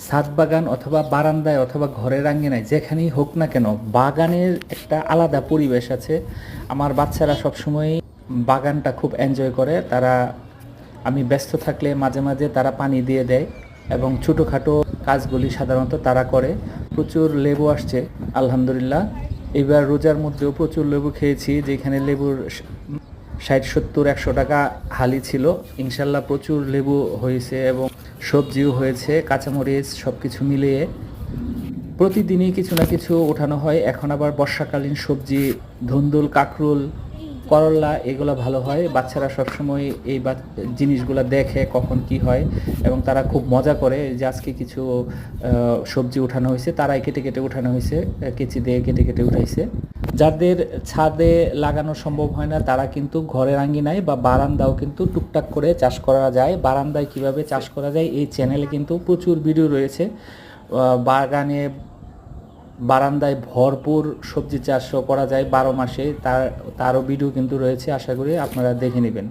ছাদ বাগান অথবা বারান্দায় অথবা ঘরের আঙ্গিনায় যেখানেই হোক না কেন, বাগানের একটা আলাদা পরিবেশ আছে। আমার বাচ্চারা সবসময় বাগানটা খুব এনজয় করে। তারা, আমি ব্যস্ত থাকলে মাঝে মাঝে তারা পানি দিয়ে দেয় এবং ছোটোখাটো কাজগুলি সাধারণত তারা করে। প্রচুর লেবু আসছে আলহামদুলিল্লাহ। এবার রোজার মধ্যেও প্রচুর লেবু খেয়েছি, যেখানে লেবুর 60, 70, 100 টাকা হালি ছিল। ইনশাল্লাহ প্রচুর লেবু হয়েছে এবং সবজিও হয়েছে, কাঁচামরিচ সব কিছু মিলিয়ে প্রতিদিনই কিছু না কিছু ওঠানো হয়। এখন আবার বর্ষাকালীন সবজি ধুন্দুল, কাকরুল, করল্লা এগুলো ভালো হয়। বাচ্চারা সবসময় এই জিনিসগুলো দেখে কখন কি হয় এবং তারা খুব মজা করে যে আজকে কিছু সবজি উঠানো হয়েছে, তারাই কেটে কেটে উঠানো হয়েছে, কেচি দিয়ে কেটে কেটে উঠাইছে। যাদের ছাদে লাগানো সম্ভব হয় না তারা কিন্তু ঘরের আঙ্গিনায় বা বারান্দাও কিন্তু টুকটাক করে চাষ করা যায়। বারান্দায় কিভাবে চাষ করা যায় এই চ্যানেলে কিন্তু প্রচুর ভিডিও রয়েছে। বাগানে বারান্দায় ভরপুর সবজি চাষও করা যায় 12 মাসে, তারও ভিডিও কিন্তু রয়েছে, আশা করি আপনারা দেখে নেবেন।